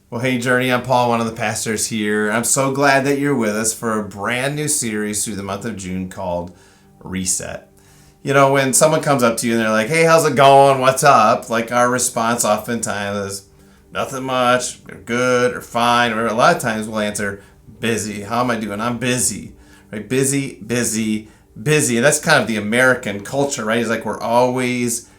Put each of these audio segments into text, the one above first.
Well, hey, Journey, I'm Paul, one of the pastors here. I'm so glad that you're with us for a brand new series through the month of June called Reset. You know, when someone comes up to you and they're like, hey, how's it going? What's up? Like, our response oftentimes is nothing much, or good, or fine, or a lot of times we'll answer busy. How am I doing? I'm busy, right? Busy, busy, busy. And that's kind of the American culture, right? It's like we're always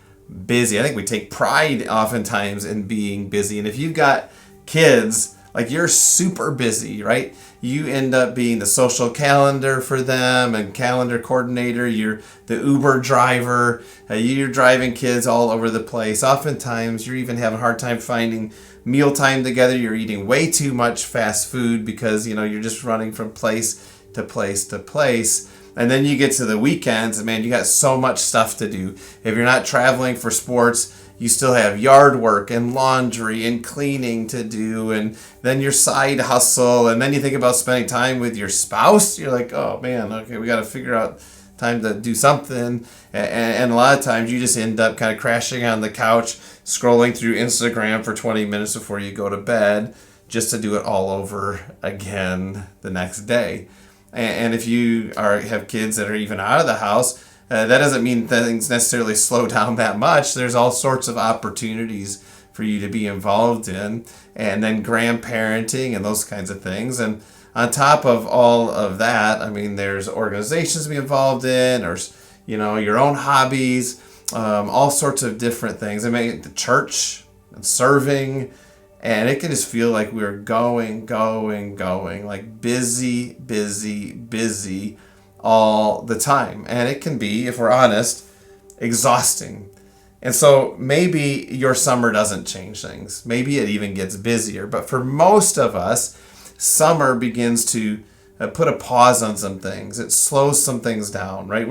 busy. I think we take pride oftentimes in being busy. And if you've got kids, like you're super busy, right? You end up being the social calendar for them and calendar coordinator. You're the Uber driver. You're driving kids all over the place. Oftentimes, you're even having a hard time finding mealtime together. You're eating way too much fast food because, you're just running from place to place to place. And then you get to the weekends and man, you got so much stuff to do. If you're not traveling for sports, you still have yard work and laundry and cleaning to do, and then your side hustle, and then you think about spending time with your spouse. You're like, oh man, okay, we got to figure out time to do something. And a lot of times you just end up kind of crashing on the couch, scrolling through Instagram for 20 minutes before you go to bed, just to do it all over again the next day. And if you have kids that are even out of the house, that doesn't mean things necessarily slow down that much. There's all sorts of opportunities for you to be involved in, and then grandparenting and those kinds of things. And on top of all of that, I mean, there's organizations to be involved in, or your own hobbies, all sorts of different things. I mean, the church and serving. And it can just feel like we're going, like busy, busy, busy all the time. And it can be, if we're honest, exhausting. And so maybe your summer doesn't change things. Maybe it even gets busier. But for most of us, summer begins to put a pause on some things. It slows some things down, right?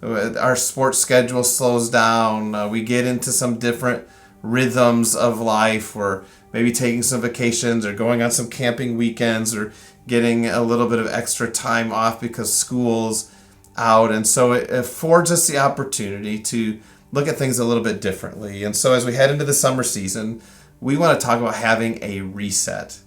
Our sports schedule slows down. We get into some different rhythms of life. We're maybe taking some vacations or going on some camping weekends or getting a little bit of extra time off because school's out. And so it affords us the opportunity to look at things a little bit differently. And so as we head into the summer season, we want to talk about having a reset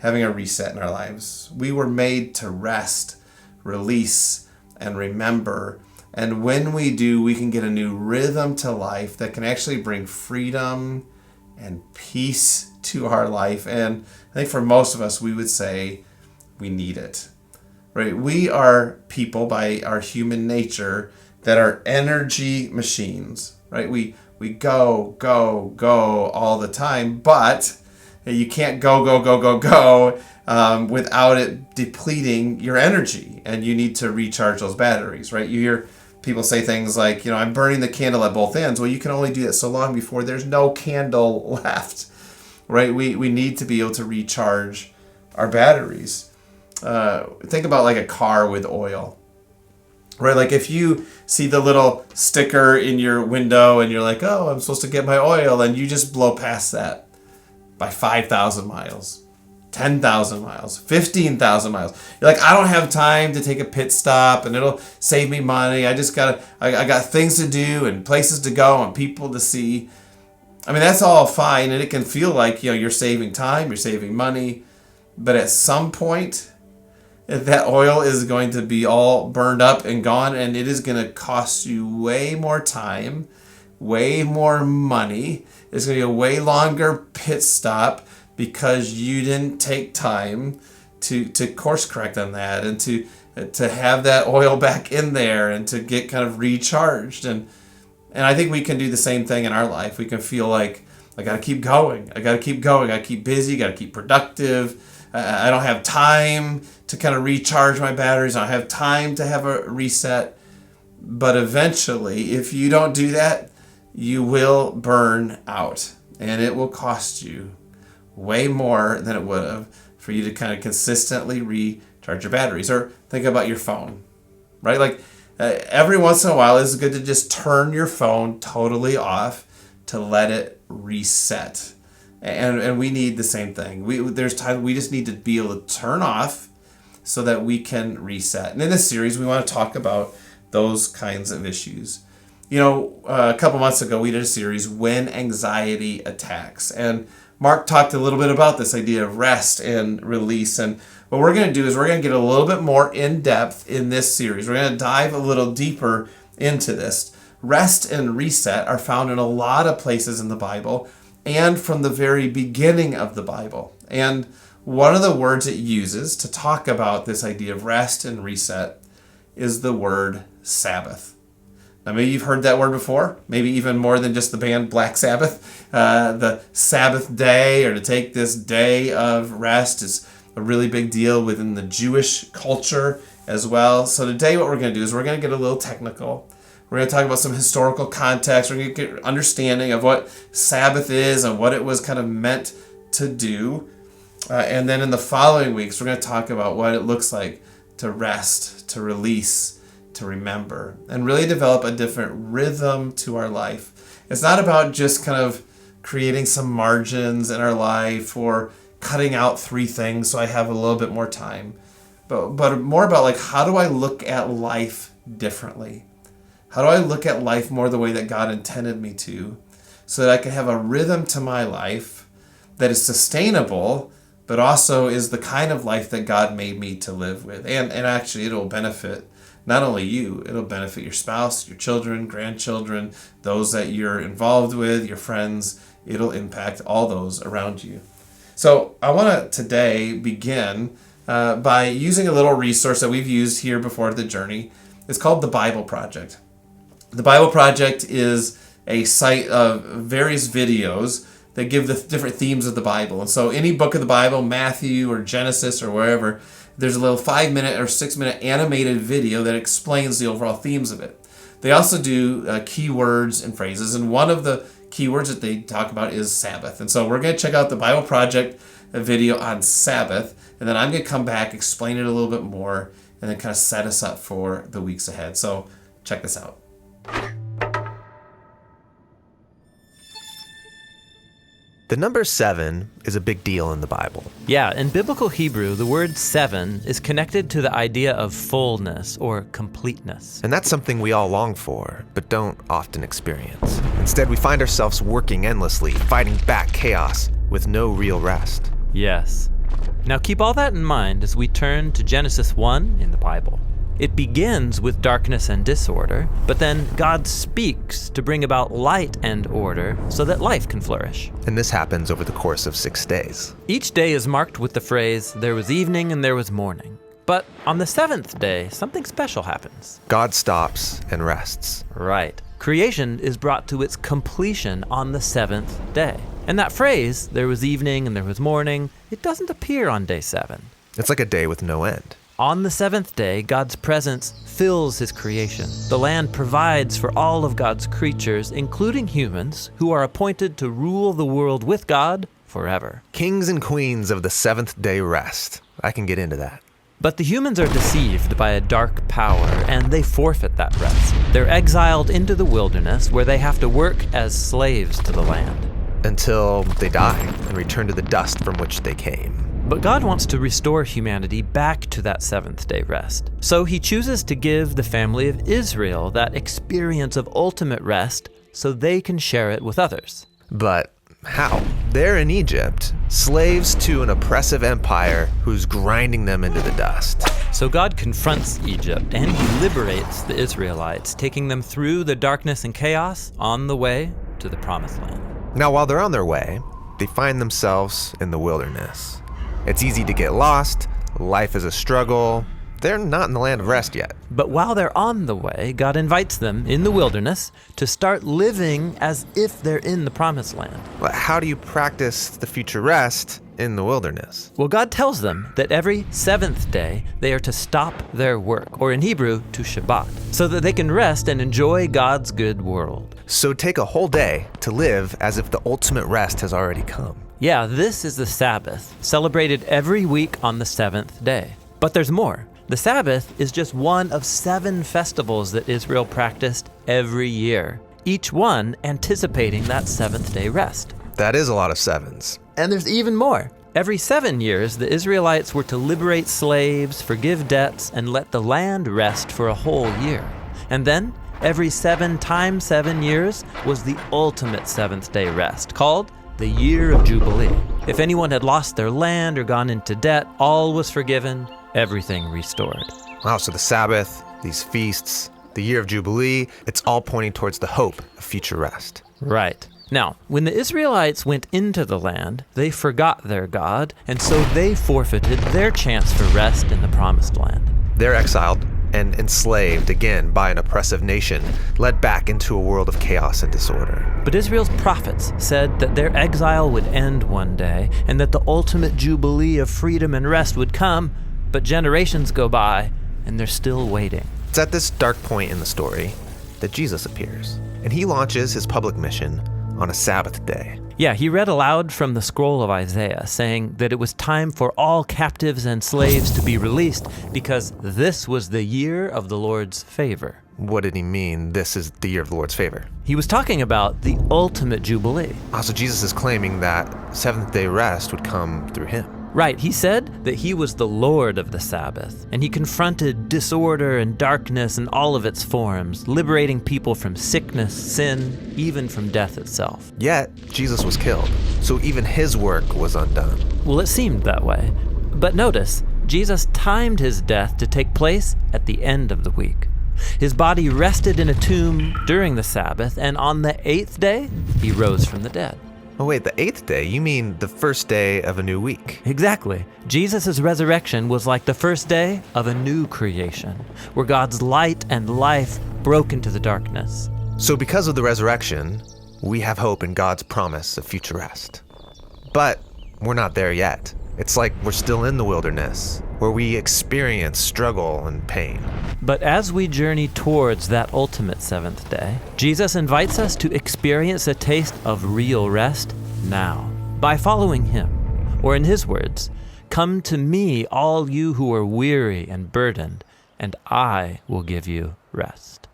in our lives. We were made to rest, release, and remember. And when we do, we can get a new rhythm to life that can actually bring freedom and peace to our life. And I think for most of us, we would say we need it, right? We are people by our human nature that are energy machines, right? We go all the time, but you can't go without it depleting your energy, and you need to recharge those batteries, right? You hear people say things like, I'm burning the candle at both ends. Well, you can only do that so long before there's no candle left, right? We need to be able to recharge our batteries. Think about like a car with oil, right? Like if you see the little sticker in your window and you're like, oh, I'm supposed to get my oil, and you just blow past that by 5,000 miles, 10,000 miles, 15,000 miles. You're like, I don't have time to take a pit stop and it'll save me money. I got things to do and places to go and people to see. I mean, that's all fine. And it can feel like, you're saving time, you're saving money. But at some point, that oil is going to be all burned up and gone, and it is going to cost you way more time, way more money. It's going to be a way longer pit stop because you didn't take time to course correct on that and to have that oil back in there and to get kind of recharged. And I think we can do the same thing in our life. We can feel like, I got to keep going. I got to keep busy, got to keep productive. I don't have time to kind of recharge my batteries. I don't have time to have a reset. But eventually, if you don't do that, you will burn out, and it will cost you way more than it would have for you to kind of consistently recharge your batteries. Or think about your phone, right? Like every once in a while, it's good to just turn your phone totally off to let it reset. And we need the same thing. There's time we just need to be able to turn off so that we can reset. And in this series, we want to talk about those kinds of issues. A couple months ago, we did a series, When Anxiety Attacks. And Mark talked a little bit about this idea of rest and release. And what we're going to do is we're going to get a little bit more in depth in this series. We're going to dive a little deeper into this. Rest and reset are found in a lot of places in the Bible and from the very beginning of the Bible. And one of the words it uses to talk about this idea of rest and reset is the word Sabbath. Now, maybe you've heard that word before, maybe even more than just the band Black Sabbath. The Sabbath day, or to take this day of rest, is a really big deal within the Jewish culture as well. So today what we're going to do is we're going to get a little technical. We're going to talk about some historical context. We're going to get understanding of what Sabbath is and what it was kind of meant to do. And then in the following weeks, we're going to talk about what it looks like to rest, to release, to remember, and really develop a different rhythm to our life. It's not about just kind of creating some margins in our life or cutting out 3 things so I have a little bit more time, but more about like, how do I look at life differently? How do I look at life more the way that God intended me to, so that I can have a rhythm to my life that is sustainable, but also is the kind of life that God made me to live with. And actually it'll benefit not only you, it'll benefit your spouse, your children, grandchildren, those that you're involved with, your friends. It'll impact all those around you. So I want to today begin by using a little resource that we've used here before at The Journey. It's called the Bible Project. The Bible Project is a site of various videos that give the different themes of the Bible. And so any book of the Bible, Matthew or Genesis or wherever, there's a little 5-minute or 6-minute animated video that explains the overall themes of it. They also do keywords and phrases, and one of the keywords that they talk about is Sabbath. And so we're going to check out the Bible Project video on Sabbath, and then I'm going to come back, explain it a little bit more, and then kind of set us up for the weeks ahead. So check this out. The number 7 is a big deal in the Bible. Yeah, in biblical Hebrew, the word 7 is connected to the idea of fullness or completeness. And that's something we all long for, but don't often experience. Instead, we find ourselves working endlessly, fighting back chaos with no real rest. Yes. Now keep all that in mind as we turn to Genesis 1 in the Bible. It begins with darkness and disorder, but then God speaks to bring about light and order so that life can flourish. And this happens over the course of 6 days. Each day is marked with the phrase, "There was evening and there was morning." But on the 7th day, something special happens. God stops and rests. Right. Creation is brought to its completion on the 7th day. And that phrase, "there was evening and there was morning," it doesn't appear on day 7. It's like a day with no end. On the 7th day, God's presence fills his creation. The land provides for all of God's creatures, including humans, who are appointed to rule the world with God forever. Kings and queens of the 7th day rest. I can get into that. But the humans are deceived by a dark power, and they forfeit that rest. They're exiled into the wilderness, where they have to work as slaves to the land. Until they die and return to the dust from which they came. But God wants to restore humanity back to that 7th day rest. So he chooses to give the family of Israel that experience of ultimate rest so they can share it with others. But how? They're in Egypt, slaves to an oppressive empire who's grinding them into the dust. So God confronts Egypt and he liberates the Israelites, taking them through the darkness and chaos on the way to the promised land. Now, while they're on their way, they find themselves in the wilderness. It's easy to get lost, life is a struggle. They're not in the land of rest yet. But while they're on the way, God invites them in the wilderness to start living as if they're in the promised land. But how do you practice the future rest in the wilderness? Well, God tells them that every 7th day they are to stop their work, or in Hebrew, to Shabbat, so that they can rest and enjoy God's good world. So take a whole day to live as if the ultimate rest has already come. Yeah, this is the Sabbath, celebrated every week on the 7th day. But there's more. The Sabbath is just one of 7 festivals that Israel practiced every year, each one anticipating that 7th day rest. That is a lot of 7s. And there's even more. Every 7 years, the Israelites were to liberate slaves, forgive debts, and let the land rest for a whole year. And then, every 7 times 7 years was the ultimate 7th day rest, called the the year of Jubilee. If anyone had lost their land or gone into debt, all was forgiven, everything restored. Wow, so the Sabbath, these feasts, the year of Jubilee, it's all pointing towards the hope of future rest. Right. Now, when the Israelites went into the land, they forgot their God, and so they forfeited their chance for rest in the promised land. They're exiled and enslaved again by an oppressive nation, led back into a world of chaos and disorder. But Israel's prophets said that their exile would end one day, and that the ultimate jubilee of freedom and rest would come, but generations go by, and they're still waiting. It's at this dark point in the story that Jesus appears, and he launches his public mission on a Sabbath day. Yeah, he read aloud from the scroll of Isaiah, saying that it was time for all captives and slaves to be released because this was the year of the Lord's favor. What did he mean, this is the year of the Lord's favor? He was talking about the ultimate jubilee. Also, Jesus is claiming that seventh-day rest would come through him. Right, he said that he was the Lord of the Sabbath, and he confronted disorder and darkness in all of its forms, liberating people from sickness, sin, even from death itself. Yet, Jesus was killed, so even his work was undone. Well, it seemed that way. But notice, Jesus timed his death to take place at the end of the week. His body rested in a tomb during the Sabbath, and on the 8th day, he rose from the dead. Oh wait, the 8th day? You mean the first day of a new week? Exactly. Jesus' resurrection was like the first day of a new creation, where God's light and life broke into the darkness. So because of the resurrection, we have hope in God's promise of future rest. But we're not there yet. It's like we're still in the wilderness, where we experience struggle and pain. But as we journey towards that ultimate seventh day, Jesus invites us to experience a taste of real rest now by following him. Or in his words, "Come to me, all you who are weary and burdened, and I will give you rest."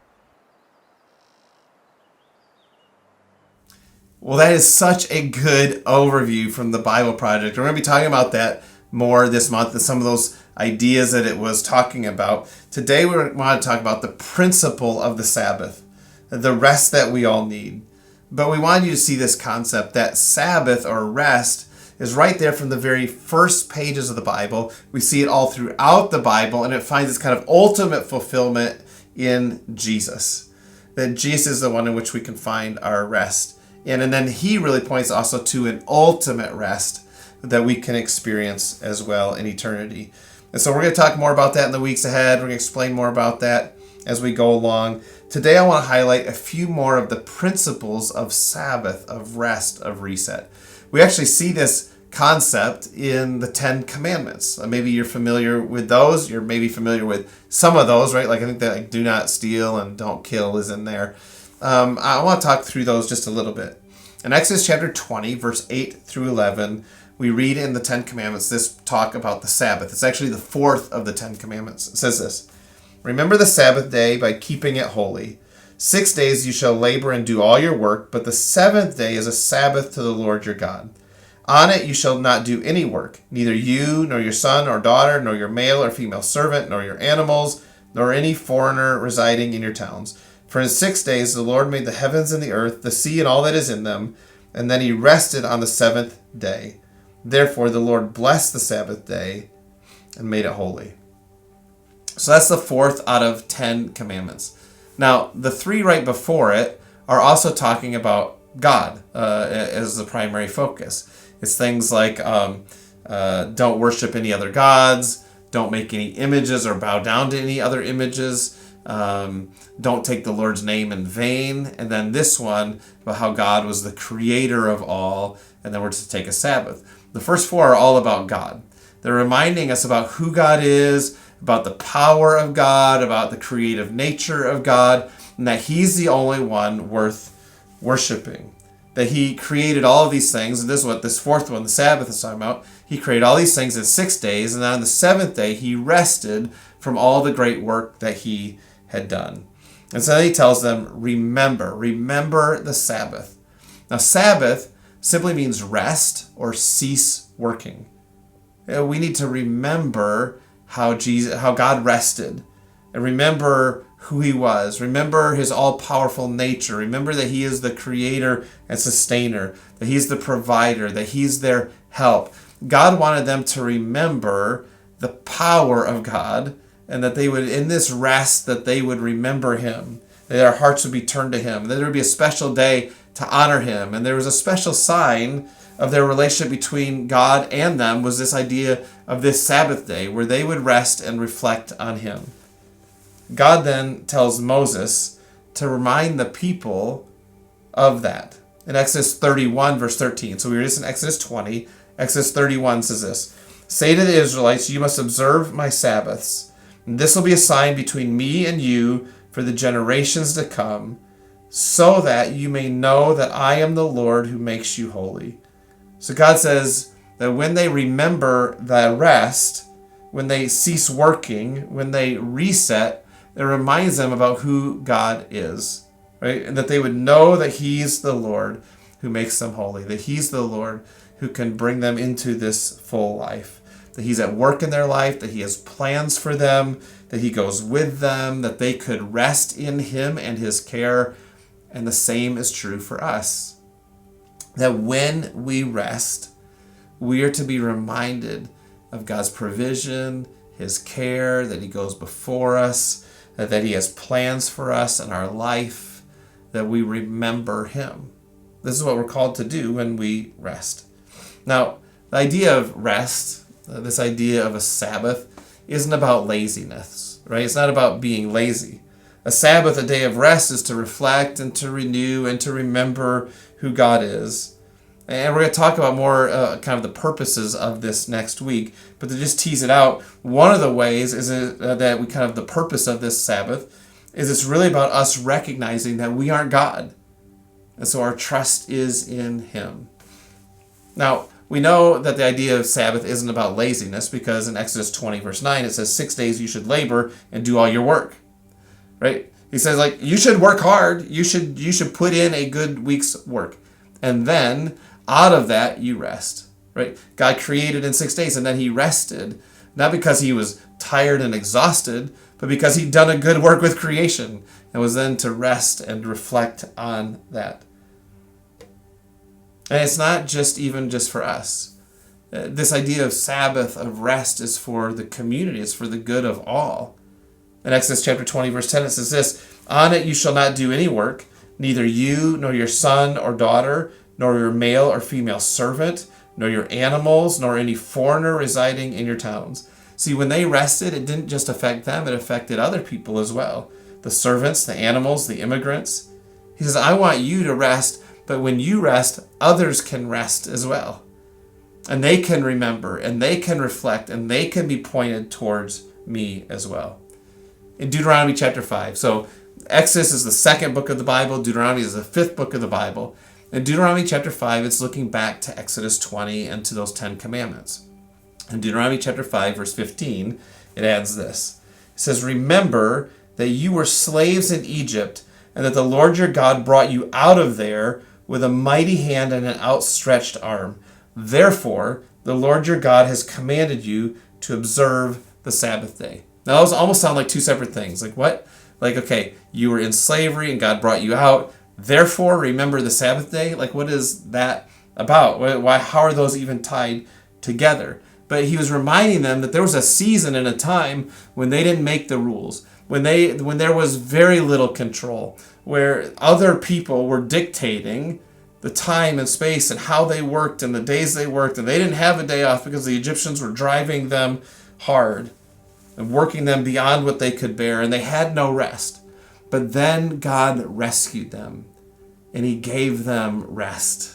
Well, that is such a good overview from the Bible Project. We're going to be talking about that more this month and some of those ideas that it was talking about. Today, we want to talk about the principle of the Sabbath, the rest that we all need. But we wanted you to see this concept that Sabbath or rest is right there from the very first pages of the Bible. We see it all throughout the Bible, and it finds its kind of ultimate fulfillment in Jesus. That Jesus is the one in which we can find our rest. And then he really points also to an ultimate rest that we can experience as well in eternity. And so we're going to talk more about that in the weeks ahead. We're going to explain more about that as we go along. Today I want to highlight a few more of the principles of Sabbath, of rest, of reset. We actually see this concept in the 10 Commandments. Maybe you're familiar with those. You're maybe familiar with some of those, right? Like I think that like, do not steal and don't kill is in there. I want to talk through those just a little bit. In Exodus chapter 20, verse 8 through 11, we read in the 10 Commandments this talk about the Sabbath. It's actually the fourth of the 10 Commandments. It says this: "Remember the Sabbath day by keeping it holy. 6 days you shall labor and do all your work, but the seventh day is a Sabbath to the Lord your God. On it you shall not do any work, neither you, nor your son or daughter, nor your male or female servant, nor your animals, nor any foreigner residing in your towns. For in 6 days the Lord made the heavens and the earth, the sea and all that is in them, and then he rested on the seventh day. Therefore the Lord blessed the Sabbath day and made it holy." So that's the fourth out of 10 commandments. Now, the three right before it are also talking about God as the primary focus. It's things like don't worship any other gods, don't make any images or bow down to any other images, don't take the Lord's name in vain. And then this one about how God was the creator of all, and then we're to take a Sabbath. The first four are all about God. They're reminding us about who God is, about the power of God, about the creative nature of God, and that he's the only one worth worshiping. That he created all of these things, and this is what this fourth one, the Sabbath, is talking about. He created all these things in 6 days, and then on the seventh day he rested from all the great work that he had done. And so he tells them, remember the Sabbath. Now, Sabbath simply means rest or cease working. We need to remember how God rested, and remember who he was. Remember his all-powerful nature. Remember that he is the creator and sustainer, that he's the provider, that he's their help. God wanted them to remember the power of God, and that they would, in this rest, that they would remember him, that their hearts would be turned to him, that there would be a special day to honor him. And there was a special sign of their relationship between God and them was this idea of this Sabbath day where they would rest and reflect on him. God then tells Moses to remind the people of that. In Exodus 31, verse 13. So we were just in Exodus 20. Exodus 31 says this: "Say to the Israelites, you must observe my Sabbaths. And this will be a sign between me and you for the generations to come, so that you may know that I am the Lord who makes you holy." So God says that when they remember the rest, when they cease working, when they reset, it reminds them about who God is, right? And that they would know that he's the Lord who makes them holy, that he's the Lord who can bring them into this full life, that he's at work in their life, that he has plans for them, that he goes with them, that they could rest in him and his care. And the same is true for us. That when we rest, we are to be reminded of God's provision, his care, that he goes before us, that he has plans for us in our life, that we remember him. This is what we're called to do when we rest. Now, the idea of rest, this idea of a Sabbath, isn't about laziness, right? It's not about being lazy. A Sabbath, a day of rest, is to reflect and to renew and to remember who God is. And we're going to talk about more kind of the purposes of this next week. But to just tease it out, one of the ways is that we kind of, the purpose of this Sabbath is it's really about us recognizing that we aren't God. And so our trust is in him. Now, we know that the idea of Sabbath isn't about laziness because in Exodus 20, verse 9, it says 6 days you should labor and do all your work. Right? He says, like, you should work hard. You should put in a good week's work. And then out of that, you rest. Right? God created in 6 days and then he rested, not because he was tired and exhausted, but because he'd done a good work with creation and was then to rest and reflect on that. And it's not just for us. This idea of Sabbath, of rest, is for the community. It's for the good of all. In Exodus chapter 20, verse 10, it says this: "On it you shall not do any work, neither you, nor your son or daughter, nor your male or female servant, nor your animals, nor any foreigner residing in your towns." See, when they rested, it didn't just affect them, it affected other people as well. The servants, the animals, the immigrants. He says, I want you to rest, but when you rest, others can rest as well. And they can remember, and they can reflect, and they can be pointed towards me as well. In Deuteronomy chapter 5. So Exodus is the second book of the Bible. Deuteronomy is the fifth book of the Bible. In Deuteronomy chapter 5, it's looking back to Exodus 20 and to those 10 commandments. In Deuteronomy chapter 5, verse 15, it adds this. It says, "Remember that you were slaves in Egypt, and that the Lord your God brought you out of there with a mighty hand and an outstretched arm. Therefore, the Lord your God has commanded you to observe the Sabbath day." Now, those almost sound like two separate things. Like what? Like, okay, you were in slavery and God brought you out. Therefore, remember the Sabbath day? Like, what is that about? Why? How are those even tied together? But he was reminding them that there was a season and a time when they didn't make the rules, when there was very little control, where other people were dictating the time and space and how they worked and the days they worked, and they didn't have a day off because the Egyptians were driving them hard and working them beyond what they could bear, and they had no rest. But then God rescued them, and he gave them rest.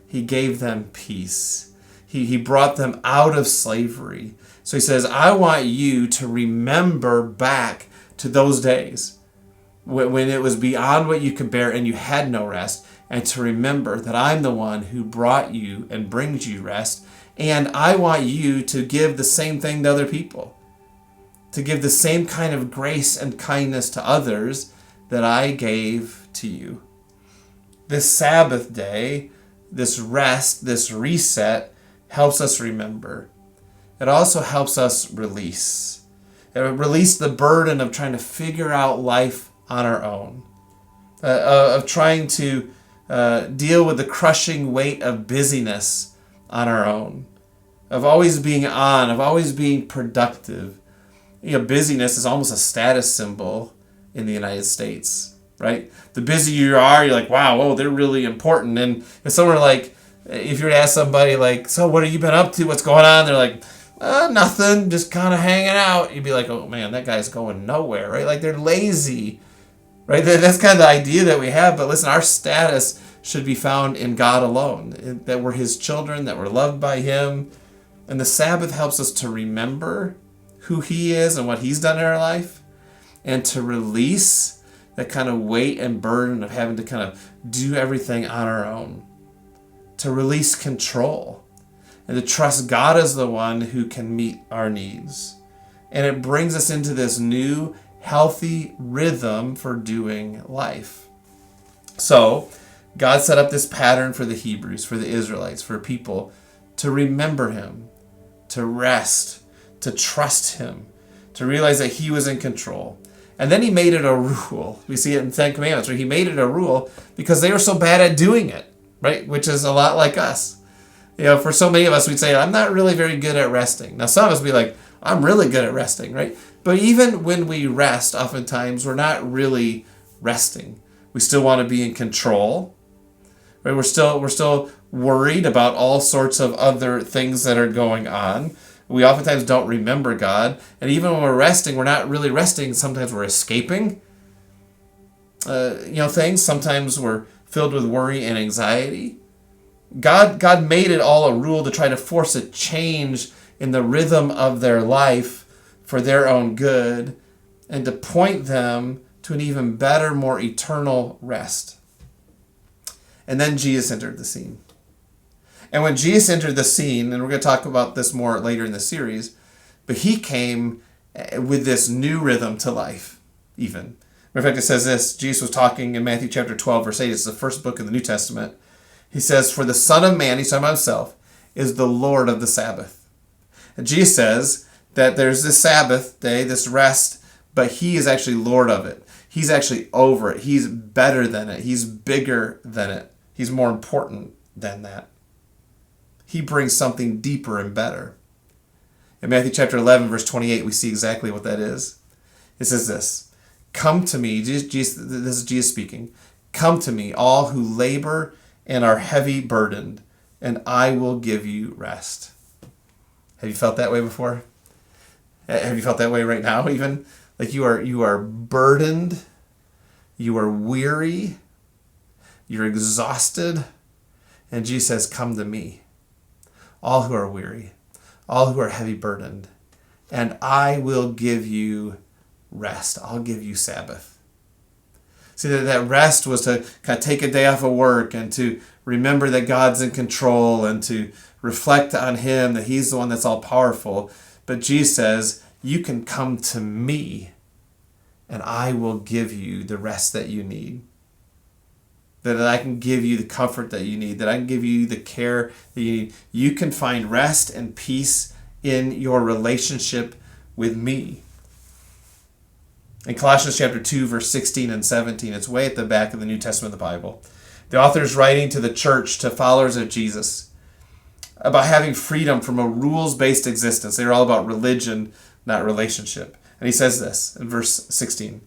He gave them peace. He brought them out of slavery. So he says, I want you to remember back to those days when it was beyond what you could bear and you had no rest, and to remember that I'm the one who brought you and brings you rest, and I want you to give the same thing to other people, to give the same kind of grace and kindness to others that I gave to you. This Sabbath day, this rest, this reset, helps us remember. It also helps us release. Release the burden of trying to figure out life on our own. Of trying to deal with the crushing weight of busyness on our own. Of always being on, of always being productive. Busyness is almost a status symbol in the United States, right? The busier you are, you're like, wow, oh, they're really important. And if someone if you were to ask somebody like, so what have you been up to? What's going on? They're like, nothing, just kind of hanging out. You'd be like, oh man, that guy's going nowhere, right? Like they're lazy, right? That's kind of the idea that we have. But listen, our status should be found in God alone, that we're his children, that we're loved by him. And the Sabbath helps us to remember who he is and what he's done in our life, and to release that kind of weight and burden of having to kind of do everything on our own. To release control and to trust God as the one who can meet our needs. And it brings us into this new, healthy rhythm for doing life. So, God set up this pattern for the Hebrews, for the Israelites, for people to remember him, to rest, to trust him, to realize that he was in control. And then he made it a rule. We see it in Ten Commandments, where he made it a rule because they were so bad at doing it, right? Which is a lot like us. For so many of us, we'd say, I'm not really very good at resting. Now, some of us would be like, I'm really good at resting, right? But even when we rest, oftentimes, we're not really resting. We still want to be in control, right? We're still worried about all sorts of other things that are going on. We oftentimes don't remember God. And even when we're resting, we're not really resting. Sometimes we're escaping, things. Sometimes we're filled with worry and anxiety. God made it all a rule to try to force a change in the rhythm of their life for their own good, and to point them to an even better, more eternal rest. And then Jesus entered the scene. And when Jesus entered the scene, and we're going to talk about this more later in the series, but he came with this new rhythm to life, even. Matter of fact, it says this. Jesus was talking in Matthew chapter 12, verse 8. It's the first book of the New Testament. He says, for the Son of Man, he's talking about himself, is the Lord of the Sabbath. And Jesus says that there's this Sabbath day, this rest, but he is actually Lord of it. He's actually over it. He's better than it. He's bigger than it. He's more important than that. He brings something deeper and better. In Matthew chapter 11, verse 28, we see exactly what that is. It says this, come to me, this is Jesus speaking, come to me, all who labor and are heavy burdened, and I will give you rest. Have you felt that way before? Have you felt that way right now even? Like you are burdened, you are weary, you're exhausted, and Jesus says, come to me, all who are weary, all who are heavy burdened, and I will give you rest. I'll give you Sabbath. See, that rest was to kind of take a day off of work and to remember that God's in control and to reflect on him, that he's the one that's all powerful. But Jesus says, you can come to me and I will give you the rest that you need. That I can give you the comfort that you need, that I can give you the care that you need. You can find rest and peace in your relationship with me. In Colossians chapter 2, verse 16 and 17, it's way at the back of the New Testament of the Bible. The author is writing to the church, to followers of Jesus, about having freedom from a rules-based existence. They're all about religion, not relationship. And he says this in verse 16.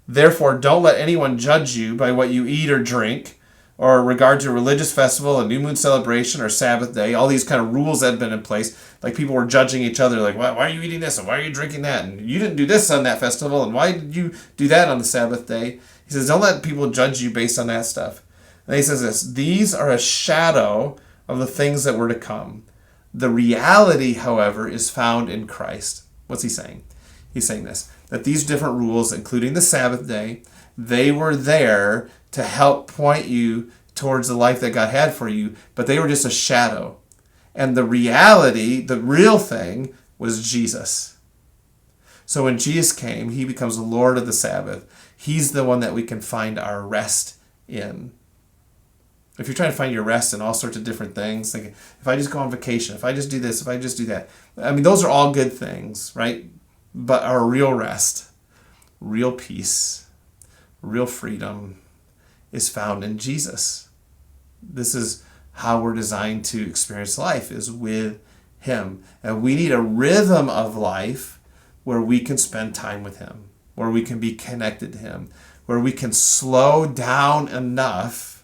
Therefore, don't let anyone judge you by what you eat or drink, or regard to a religious festival, a new moon celebration, or Sabbath day, all these kind of rules that had been in place. Like people were judging each other, like, why are you eating this, and why are you drinking that, and you didn't do this on that festival, and why did you do that on the Sabbath day? He says, don't let people judge you based on that stuff. And he says this, these are a shadow of the things that were to come. The reality, however, is found in Christ. What's he saying? He's saying this, that these different rules, including the Sabbath day, they were there to help point you towards the life that God had for you, but they were just a shadow. And the reality, the real thing, was Jesus. So when Jesus came, he becomes the Lord of the Sabbath. He's the one that we can find our rest in. If you're trying to find your rest in all sorts of different things, like if I just go on vacation, if I just do this, if I just do that, I mean, those are all good things, right? But our real rest, real peace, real freedom is found in Jesus. This is how we're designed to experience life, is with him. And we need a rhythm of life where we can spend time with him, where we can be connected to him, where we can slow down enough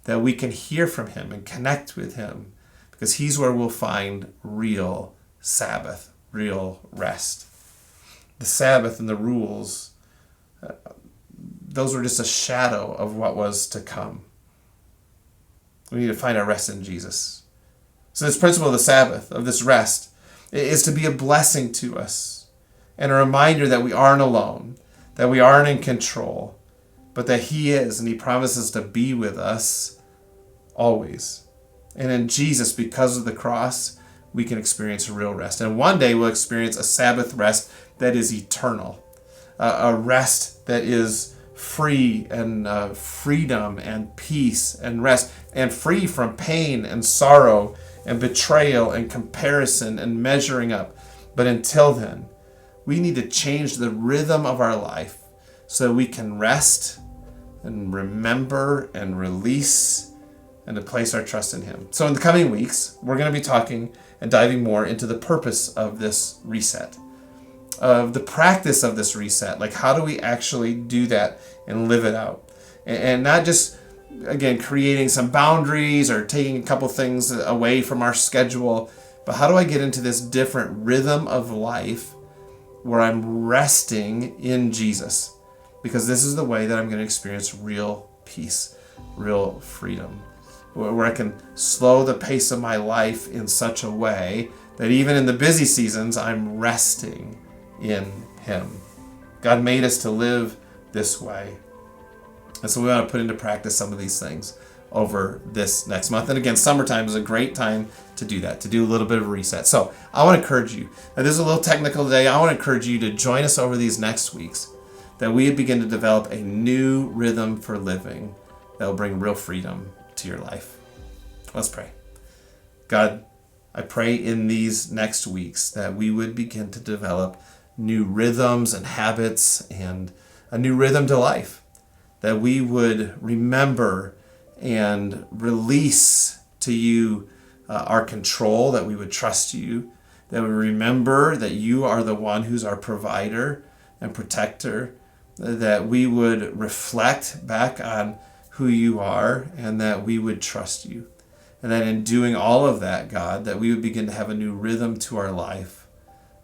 that we can hear from him and connect with him, because he's where we'll find real Sabbath, real rest. The Sabbath and the rules, those were just a shadow of what was to come. We need to find our rest in Jesus. So this principle of the Sabbath, of this rest, is to be a blessing to us and a reminder that we aren't alone, that we aren't in control, but that he is, and he promises to be with us always. And in Jesus, because of the cross, we can experience real rest. And one day we'll experience a Sabbath rest that is eternal, a rest that is free and freedom and peace and rest, and free from pain and sorrow and betrayal and comparison and measuring up. But until then, we need to change the rhythm of our life so we can rest and remember and release and to place our trust in him. So in the coming weeks, we're going to be talking and diving more into the purpose of this reset, of the practice of this reset. Like, how do we actually do that and live it out? And not just, again, creating some boundaries or taking a couple things away from our schedule, but how do I get into this different rhythm of life where I'm resting in Jesus? Because this is the way that I'm going to experience real peace, real freedom, where I can slow the pace of my life in such a way that even in the busy seasons, I'm resting in him. God made us to live this way. And so we want to put into practice some of these things over this next month. And again, summertime is a great time to do that, to do a little bit of a reset. So I want to encourage you, and this is a little technical today, I want to encourage you to join us over these next weeks, that we begin to develop a new rhythm for living that will bring real freedom to your life. Let's pray. God, I pray in these next weeks that we would begin to develop new rhythms and habits and a new rhythm to life, that we would remember and release to you our control, that we would trust you, that we remember that you are the one who's our provider and protector, that we would reflect back on who you are, and that we would trust you. And that in doing all of that, God, that we would begin to have a new rhythm to our life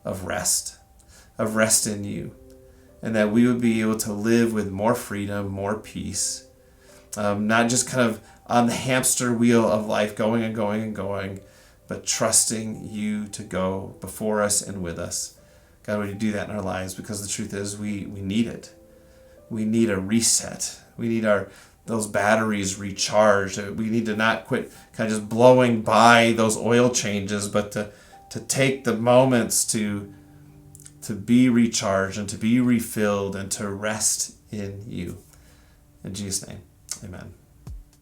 of rest in you. And that we would be able to live with more freedom, more peace, not just kind of on the hamster wheel of life, going and going and going, but trusting you to go before us and with us. God, would you do that in our lives? Because the truth is we need it. We need a reset. We need those batteries recharged. We need to not quit kind of just blowing by those oil changes, but to take the moments to be recharged and to be refilled and to rest in you. In Jesus' name, amen.